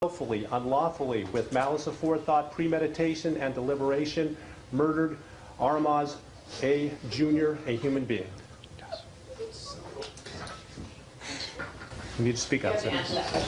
willfully, unlawfully, with malice aforethought, premeditation, and deliberation, murdered Aramazd A. Jr., a human being? You need to speak up, sir.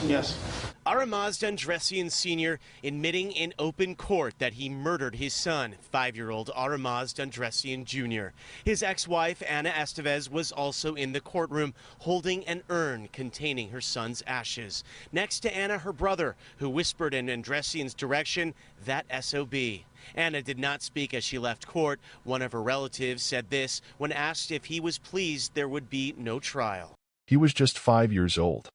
Yes. Aramazd Andressian Sr. admitting in open court that he murdered his son, 5-year-old Aramazd Andressian Jr. His ex-wife, Ana Estevez, was also in the courtroom holding an urn containing her son's ashes. Next to Ana, her brother, who whispered in Andressian's direction, "That SOB." Ana did not speak as she left court. One of her relatives said this when asked if he was pleased there would be no trial. He was just 5 years old.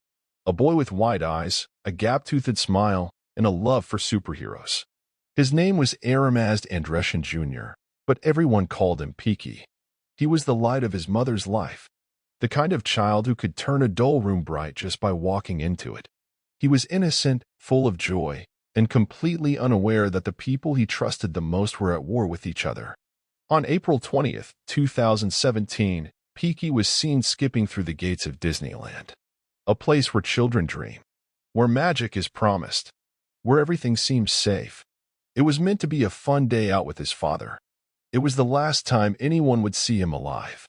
A boy with wide eyes, a gap-toothed smile, and a love for superheroes. His name was Aramazd Andressian Jr., but everyone called him Piqui. He was the light of his mother's life, the kind of child who could turn a dull room bright just by walking into it. He was innocent, full of joy, and completely unaware that the people he trusted the most were at war with each other. On April 20th, 2017, Piqui was seen skipping through the gates of Disneyland, a place where children dream, where magic is promised, where everything seems safe. It was meant to be a fun day out with his father. It was the last time anyone would see him alive.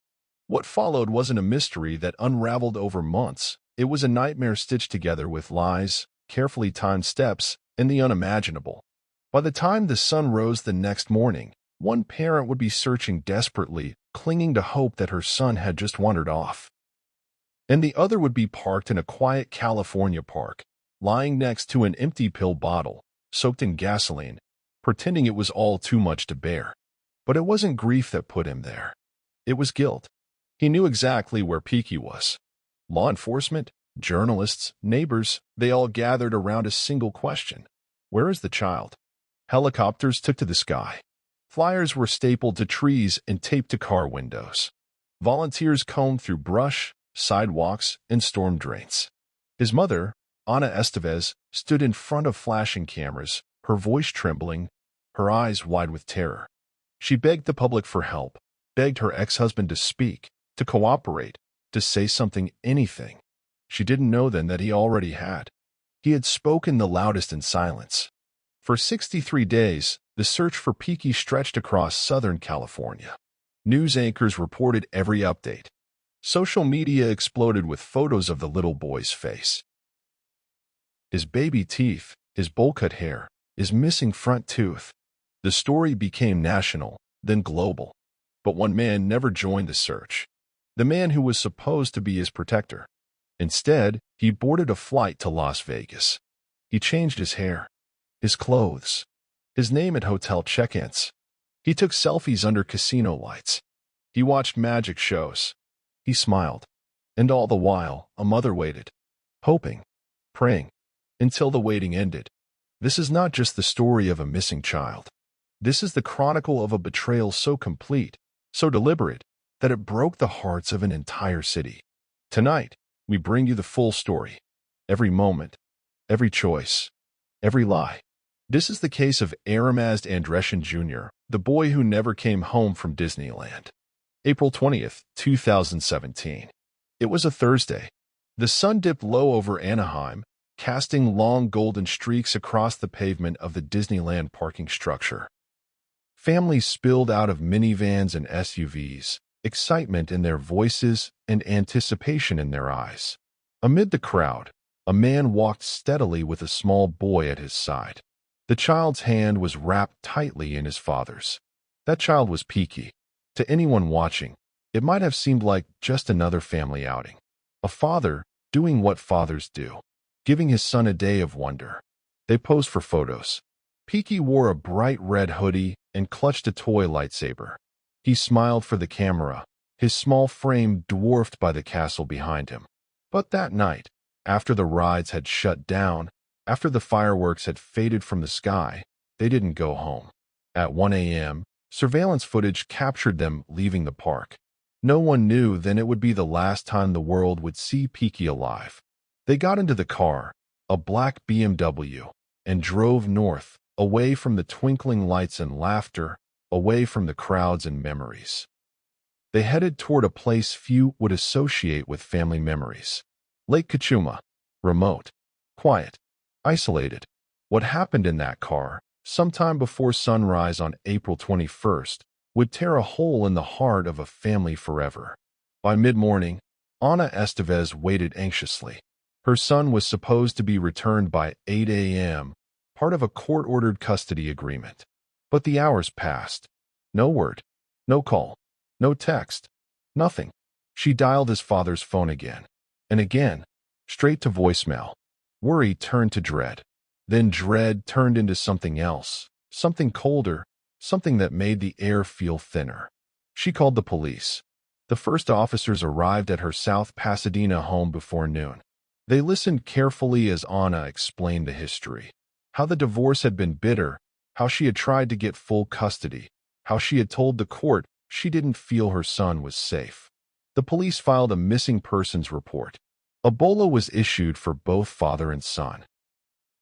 What followed wasn't a mystery that unraveled over months. It was a nightmare stitched together with lies, carefully timed steps, and the unimaginable. By the time the sun rose the next morning, one parent would be searching desperately, clinging to hope that her son had just wandered off. And the other would be parked in a quiet California park, lying next to an empty pill bottle, soaked in gasoline, pretending it was all too much to bear. But it wasn't grief that put him there. It was guilt. He knew exactly where Piqui was. Law enforcement, journalists, neighbors, they all gathered around a single question. Where is the child? Helicopters took to the sky. Flyers were stapled to trees and taped to car windows. Volunteers combed through brush, sidewalks, and storm drains. His mother, Ana Estevez, stood in front of flashing cameras, her voice trembling, her eyes wide with terror. She begged the public for help, begged her ex-husband to speak, to cooperate, to say something, anything. She didn't know then that he already had. He had spoken the loudest in silence. For 63 days, the search for Piqui stretched across Southern California. News anchors reported every update. Social media exploded with photos of the little boy's face. His baby teeth, his bowl-cut hair, his missing front tooth. The story became national, then global. But one man never joined the search. The man who was supposed to be his protector. Instead, he boarded a flight to Las Vegas. He changed his hair, his clothes, his name at hotel check-ins. He took selfies under casino lights. He watched magic shows. He smiled. And all the while, a mother waited, hoping, praying, until the waiting ended. This is not just the story of a missing child. This is the chronicle of a betrayal so complete, so deliberate, that it broke the hearts of an entire city. Tonight, we bring you the full story. Every moment, every choice, every lie. This is the case of Aramazd Andressian Jr., the boy who never came home from Disneyland. April 20th, 2017. It was a Thursday. The sun dipped low over Anaheim, casting long golden streaks across the pavement of the Disneyland parking structure. Families spilled out of minivans and SUVs, excitement in their voices and anticipation in their eyes. Amid the crowd, a man walked steadily with a small boy at his side. The child's hand was wrapped tightly in his father's. That child was Piqui. To anyone watching, it might have seemed like just another family outing. A father doing what fathers do, giving his son a day of wonder. They posed for photos. Piqui wore a bright red hoodie and clutched a toy lightsaber. He smiled for the camera, his small frame dwarfed by the castle behind him. But that night, after the rides had shut down, after the fireworks had faded from the sky, they didn't go home. At 1 a.m., surveillance footage captured them leaving the park. No one knew then it would be the last time the world would see Piqui alive. They got into the car, a black BMW, and drove north, away from the twinkling lights and laughter, away from the crowds and memories. They headed toward a place few would associate with family memories. Lake Cachuma. Remote. Quiet. isolated. What happened in that car, sometime before sunrise on April 21st, would tear a hole in the heart of a family forever. By mid-morning, Ana Estevez waited anxiously. Her son was supposed to be returned by 8 a.m., part of a court-ordered custody agreement. But the hours passed. No word, no call, no text, nothing. She dialed his father's phone again, and again, straight to voicemail. Worry turned to dread. Then dread turned into something else, something colder, something that made the air feel thinner. She called the police. The first officers arrived at her South Pasadena home before noon. They listened carefully as Ana explained the history. How the divorce had been bitter, how she had tried to get full custody, how she had told the court she didn't feel her son was safe. The police filed a missing persons report. A BOLA was issued for both father and son.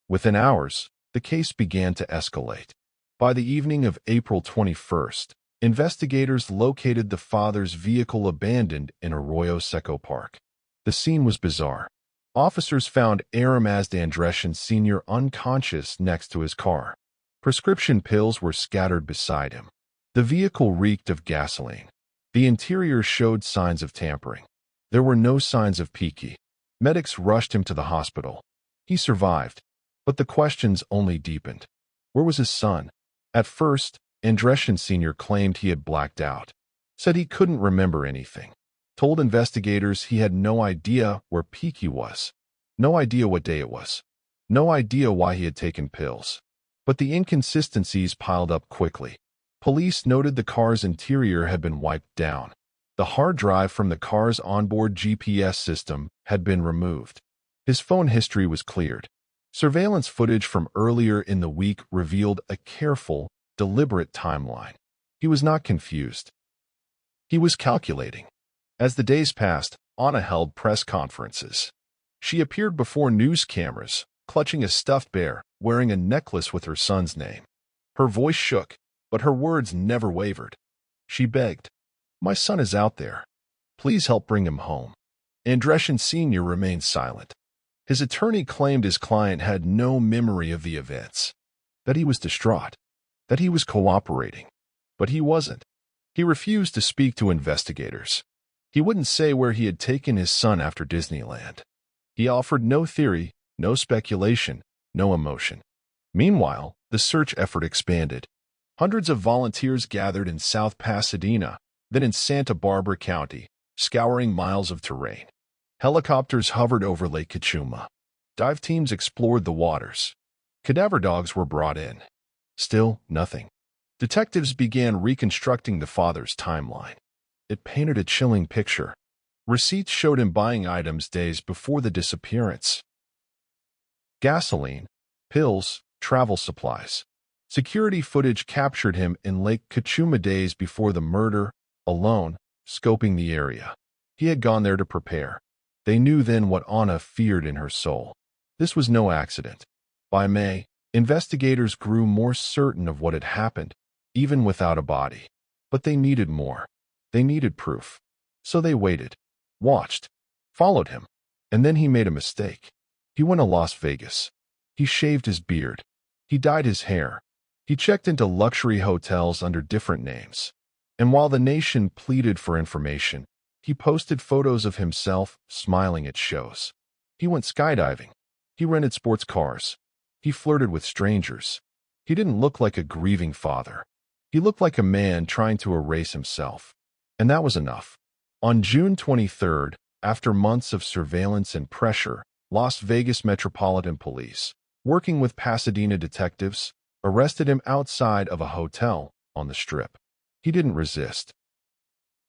Within hours, the case began to escalate. By the evening of April 21st, investigators located the father's vehicle abandoned in Arroyo Seco Park. The scene was bizarre. Officers found Aramazd Andressian Jr. unconscious next to his car. Prescription pills were scattered beside him. The vehicle reeked of gasoline. The interior showed signs of tampering. There were no signs of Piqui. Medics rushed him to the hospital. He survived, but the questions only deepened. Where was his son? At first, Andressian Sr. claimed he had blacked out, said he couldn't remember anything, told investigators he had no idea where Piqui was, no idea what day it was, no idea why he had taken pills. But the inconsistencies piled up quickly. Police noted the car's interior had been wiped down. The hard drive from the car's onboard GPS system had been removed. His phone history was cleared. Surveillance footage from earlier in the week revealed a careful, deliberate timeline. He was not confused. He was calculating. As the days passed, Ana held press conferences. She appeared before news cameras, clutching a stuffed bear, wearing a necklace with her son's name. Her voice shook, but her words never wavered. She begged, "My son is out there. Please help bring him home." Andressian Sr. remained silent. His attorney claimed his client had no memory of the events, that he was distraught, that he was cooperating. But he wasn't. He refused to speak to investigators. He wouldn't say where he had taken his son after Disneyland. He offered no theory, no speculation, no emotion. Meanwhile, the search effort expanded. Hundreds of volunteers gathered in South Pasadena, then in Santa Barbara County, scouring miles of terrain. Helicopters hovered over Lake Cachuma. Dive teams explored the waters. Cadaver dogs were brought in. Still, nothing. Detectives began reconstructing the father's timeline. It painted a chilling picture. Receipts showed him buying items days before the disappearance. Gasoline, pills, travel supplies. Security footage captured him in Lake Cachuma days before the murder, alone, scoping the area. He had gone there to prepare. They knew then what Ana feared in her soul. This was no accident. By May, investigators grew more certain of what had happened, even without a body. But they needed more. They needed proof. So they waited, watched, followed him. And then he made a mistake. He went to Las Vegas. He shaved his beard. He dyed his hair. He checked into luxury hotels under different names. And while the nation pleaded for information, he posted photos of himself smiling at shows. He went skydiving. He rented sports cars. He flirted with strangers. He didn't look like a grieving father. He looked like a man trying to erase himself. And that was enough. On June 23rd, after months of surveillance and pressure, Las Vegas Metropolitan Police, working with Pasadena detectives, arrested him outside of a hotel on the Strip. He didn't resist.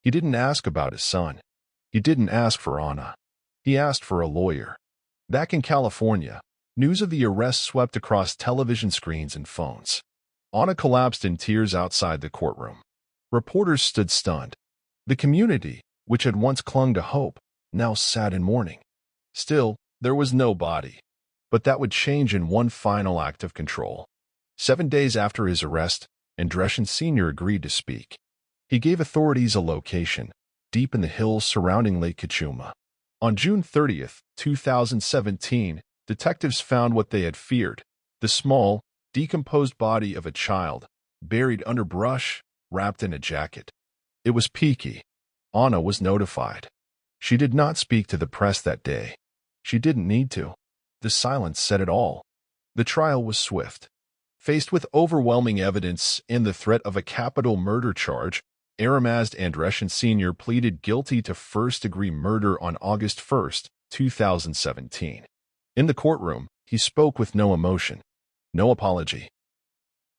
He didn't ask about his son. He didn't ask for Ana. He asked for a lawyer. Back in California, news of the arrest swept across television screens and phones. Ana collapsed in tears outside the courtroom. Reporters stood stunned. The community, which had once clung to hope, now sat in mourning. Still, there was no body. But that would change in one final act of control. 7 days after his arrest, Andressian Sr. agreed to speak. He gave authorities a location, deep in the hills surrounding Lake Cachuma. On June 30th, 2017, detectives found what they had feared: the small, decomposed body of a child, buried under brush, wrapped in a jacket. It was Piqui. Anna was notified. She did not speak to the press that day. She didn't need to. The silence said it all. The trial was swift. Faced with overwhelming evidence and the threat of a capital murder charge, Aramazd Andressian Sr. pleaded guilty to first-degree murder on August 1, 2017. In the courtroom, he spoke with no emotion, no apology,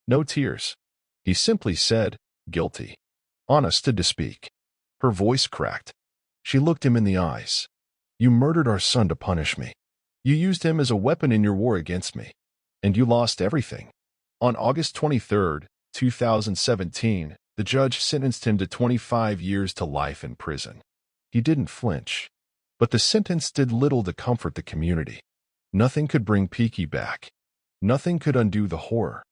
no tears. He simply said, "Guilty." Anna stood to speak. Her voice cracked. She looked him in the eyes. "You murdered our son to punish me. You used him as a weapon in your war against me. And you lost everything." On August 23, 2017, the judge sentenced him to 25 years to life in prison. He didn't flinch. But the sentence did little to comfort the community. Nothing could bring Piqui back. Nothing could undo the horror.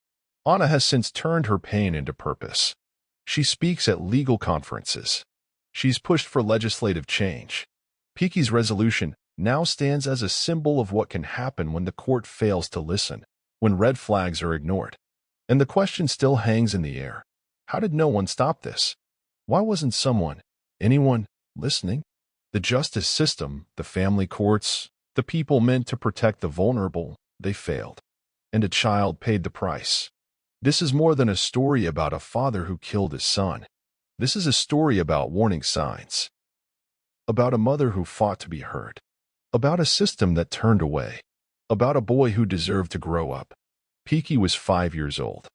Anna has since turned her pain into purpose. She speaks at legal conferences. She's pushed for legislative change. Piqui's resolution now stands as a symbol of what can happen when the court fails to listen, when red flags are ignored. And the question still hangs in the air. How did no one stop this? Why wasn't someone, anyone, listening? The justice system, the family courts, the people meant to protect the vulnerable, they failed. And a child paid the price. This is more than a story about a father who killed his son. This is a story about warning signs. About a mother who fought to be heard. About a system that turned away. About a boy who deserved to grow up. Piqui was 5 years old.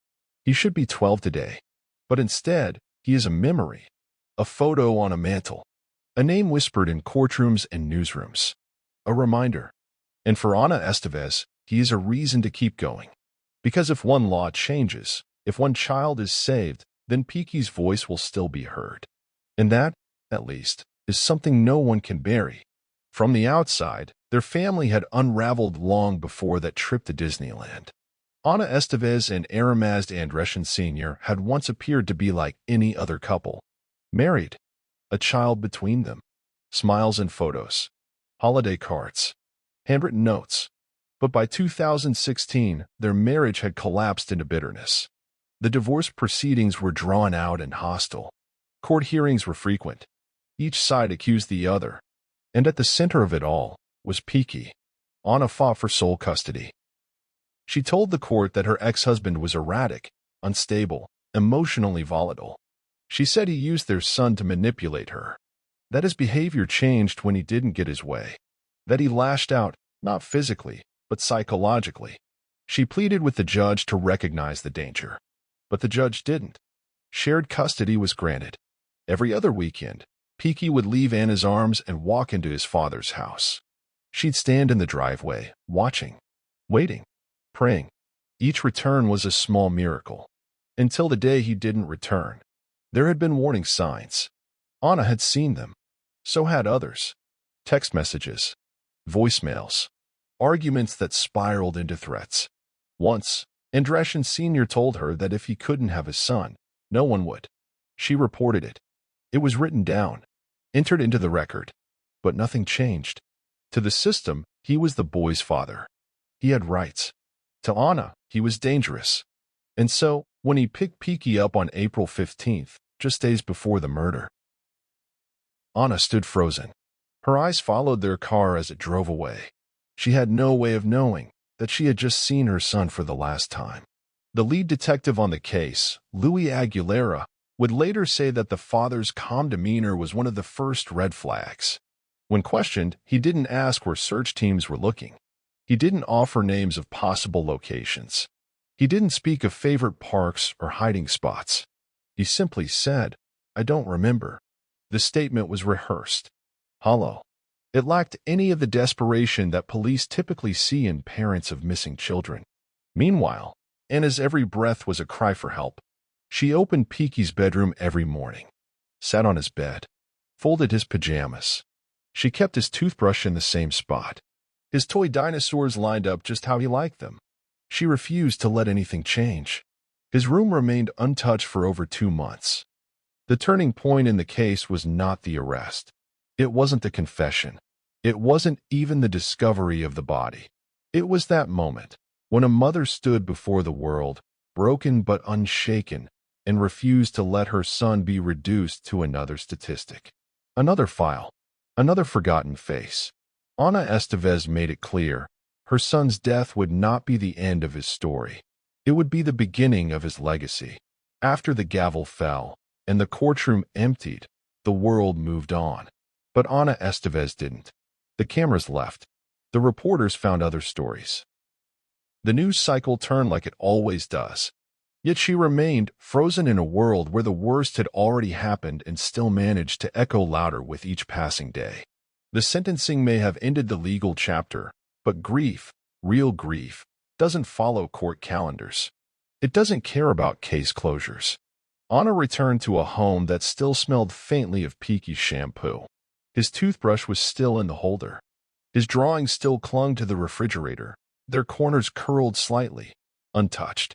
He should be 12 today. But instead, he is a memory. A photo on a mantle. A name whispered in courtrooms and newsrooms. A reminder. And for Ana Estevez, he is a reason to keep going. Because if one law changes, if one child is saved, then Piqui's voice will still be heard. And that, at least, is something no one can bury. From the outside, their family had unraveled long before that trip to Disneyland. Ana Estevez and Aramazd Andressian Sr. had once appeared to be like any other couple. Married. A child between them. Smiles and photos. Holiday cards. Handwritten notes. But by 2016, their marriage had collapsed into bitterness. The divorce proceedings were drawn out and hostile. Court hearings were frequent. Each side accused the other. And at the center of it all was Piqui. Ana fought for sole custody. She told the court that her ex-husband was erratic, unstable, emotionally volatile. She said he used their son to manipulate her. That his behavior changed when he didn't get his way. That he lashed out, not physically, but psychologically. She pleaded with the judge to recognize the danger. But the judge didn't. Shared custody was granted. Every other weekend, Piqui would leave Anna's arms and walk into his father's house. She'd stand in the driveway, watching, waiting, praying. Each return was a small miracle. Until the day he didn't return. There had been warning signs. Ana had seen them. So had others. Text messages. Voicemails. Arguments that spiraled into threats. Once, Andressian Sr. told her that if he couldn't have his son, no one would. She reported it. It was written down, entered into the record. But nothing changed. To the system, he was the boy's father. He had rights. To Ana, he was dangerous. And so, when he picked Piqui up on April 15th, just days before the murder, Ana stood frozen. Her eyes followed their car as it drove away. She had no way of knowing that she had just seen her son for the last time. The lead detective on the case, Louis Aguilera, would later say that the father's calm demeanor was one of the first red flags. When questioned, he didn't ask where search teams were looking. He didn't offer names of possible locations. He didn't speak of favorite parks or hiding spots. He simply said, "I don't remember." The statement was rehearsed, hollow. It lacked any of the desperation that police typically see in parents of missing children. Meanwhile, Anna's every breath was a cry for help. She opened Piqui's bedroom every morning, sat on his bed, folded his pajamas. She kept his toothbrush in the same spot. His toy dinosaurs lined up just how he liked them. She refused to let anything change. His room remained untouched for over 2 months. The turning point in the case was not the arrest. It wasn't the confession. It wasn't even the discovery of the body. It was that moment when a mother stood before the world, broken but unshaken, and refused to let her son be reduced to another statistic. Another file, another forgotten face. Ana Estevez made it clear her son's death would not be the end of his story. It would be the beginning of his legacy. After the gavel fell and the courtroom emptied, the world moved on. But Ana Estevez didn't. The cameras left. The reporters found other stories. The news cycle turned like it always does. Yet she remained frozen in a world where the worst had already happened and still managed to echo louder with each passing day. The sentencing may have ended the legal chapter, but grief, real grief, doesn't follow court calendars. It doesn't care about case closures. Ana returned to a home that still smelled faintly of Piqui shampoo. His toothbrush was still in the holder. His drawings still clung to the refrigerator, their corners curled slightly, untouched.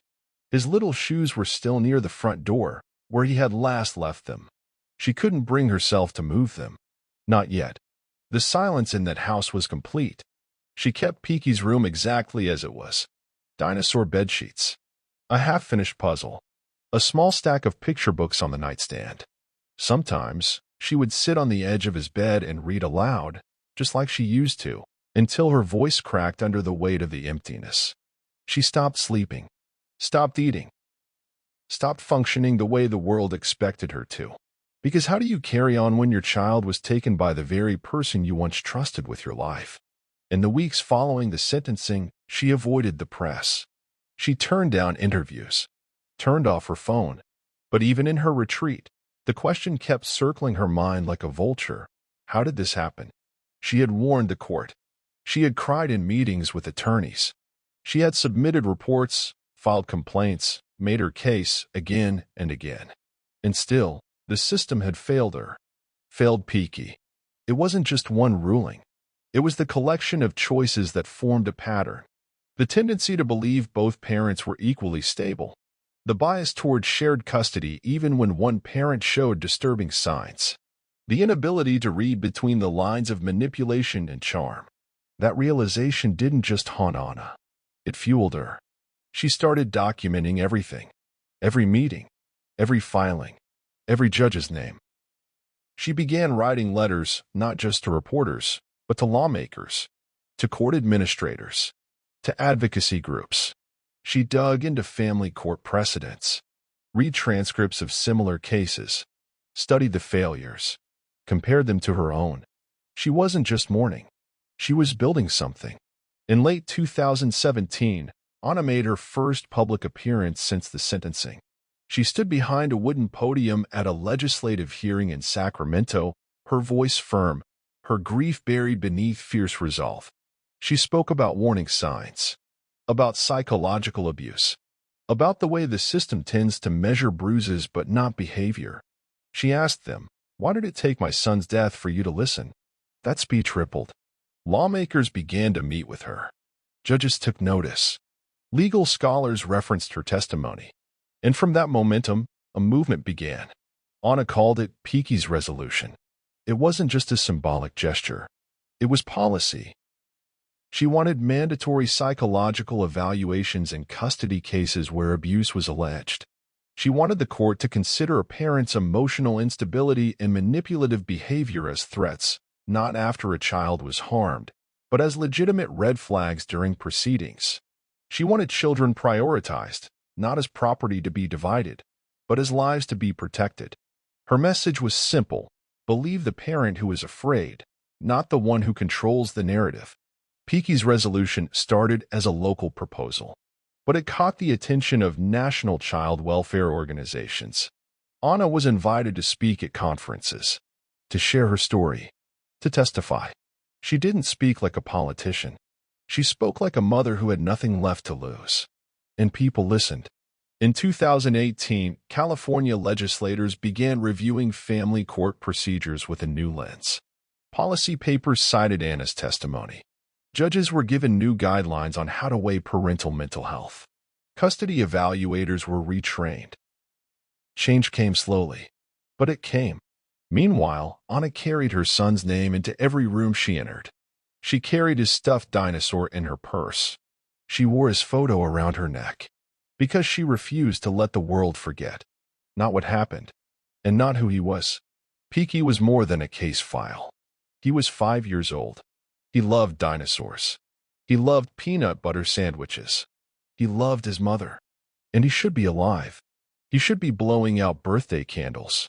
His little shoes were still near the front door, where he had last left them. She couldn't bring herself to move them. Not yet. The silence in that house was complete. She kept Piqui's room exactly as it was. Dinosaur bedsheets. A half-finished puzzle. A small stack of picture books on the nightstand. Sometimes, she would sit on the edge of his bed and read aloud, just like she used to, until her voice cracked under the weight of the emptiness. She stopped sleeping. Stopped eating. Stopped functioning the way the world expected her to. Because how do you carry on when your child was taken by the very person you once trusted with your life? In the weeks following the sentencing, she avoided the press. She turned down interviews, turned off her phone. But even in her retreat, the question kept circling her mind like a vulture. How did this happen? She had warned the court. She had cried in meetings with attorneys. She had submitted reports, filed complaints, made her case again and again. And still, the system had failed her. Failed Piqui. It wasn't just one ruling. It was the collection of choices that formed a pattern. The tendency to believe both parents were equally stable. The bias toward shared custody even when one parent showed disturbing signs. The inability to read between the lines of manipulation and charm. That realization didn't just haunt Ana. It fueled her. She started documenting everything. Every meeting. Every filing. Every judge's name. She began writing letters not just to reporters, but to lawmakers, to court administrators, to advocacy groups. She dug into family court precedents, read transcripts of similar cases, studied the failures, compared them to her own. She wasn't just mourning. She was building something. In late 2017, Ana made her first public appearance since the sentencing. She stood behind a wooden podium at a legislative hearing in Sacramento, her voice firm, her grief buried beneath fierce resolve. She spoke about warning signs, about psychological abuse, about the way the system tends to measure bruises but not behavior. She asked them, "Why did it take my son's death for you to listen?" That speech rippled. Lawmakers began to meet with her. Judges took notice. Legal scholars referenced her testimony. And from that momentum, a movement began. Ana called it Piqui's resolution. It wasn't just a symbolic gesture. It was policy. She wanted mandatory psychological evaluations in custody cases where abuse was alleged. She wanted the court to consider a parent's emotional instability and manipulative behavior as threats, not after a child was harmed, but as legitimate red flags during proceedings. She wanted children prioritized, not as property to be divided, but as lives to be protected. Her message was simple: believe the parent who is afraid, not the one who controls the narrative. Piqui's resolution started as a local proposal, but it caught the attention of national child welfare organizations. Ana was invited to speak at conferences, to share her story, to testify. She didn't speak like a politician. She spoke like a mother who had nothing left to lose. And people listened. In 2018, California legislators began reviewing family court procedures with a new lens. Policy papers cited Ana's testimony. Judges were given new guidelines on how to weigh parental mental health. Custody evaluators were retrained. Change came slowly, but it came. Meanwhile, Ana carried her son's name into every room she entered. She carried his stuffed dinosaur in her purse. She wore his photo around her neck because she refused to let the world forget. Not what happened, and not who he was. Piqui was more than a case file. He was 5 years old. He loved dinosaurs. He loved peanut butter sandwiches. He loved his mother. And he should be alive. He should be blowing out birthday candles,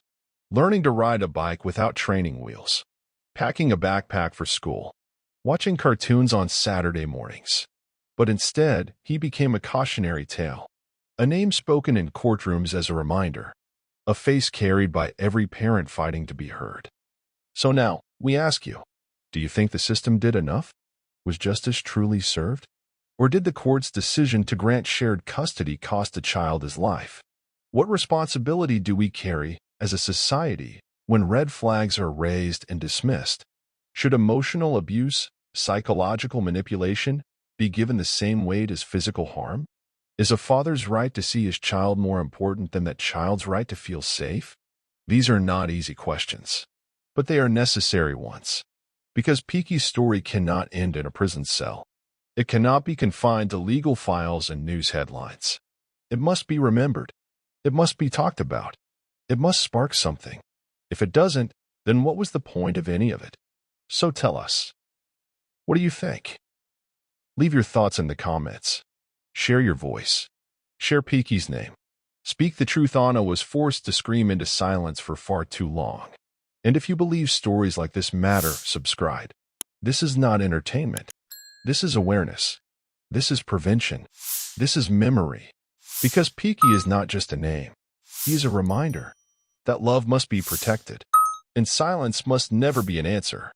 learning to ride a bike without training wheels, packing a backpack for school, watching cartoons on Saturday mornings. But instead, he became a cautionary tale, a name spoken in courtrooms as a reminder, a face carried by every parent fighting to be heard. So now, we ask you, do you think the system did enough? Was justice truly served? Or did the court's decision to grant shared custody cost a child his life? What responsibility do we carry as a society when red flags are raised and dismissed? Should emotional abuse, psychological manipulation, be given the same weight as physical harm? Is a father's right to see his child more important than that child's right to feel safe? These are not easy questions, but they are necessary ones. Because Piqui's story cannot end in a prison cell. It cannot be confined to legal files and news headlines. It must be remembered. It must be talked about. It must spark something. If it doesn't, then what was the point of any of it? So tell us. What do you think? Leave your thoughts in the comments. Share your voice. Share Piqui's name. Speak the truth. Anna was forced to scream into silence for far too long. And if you believe stories like this matter, subscribe. This is not entertainment. This is awareness. This is prevention. This is memory. Because Piqui is not just a name. He is a reminder that love must be protected, and silence must never be an answer.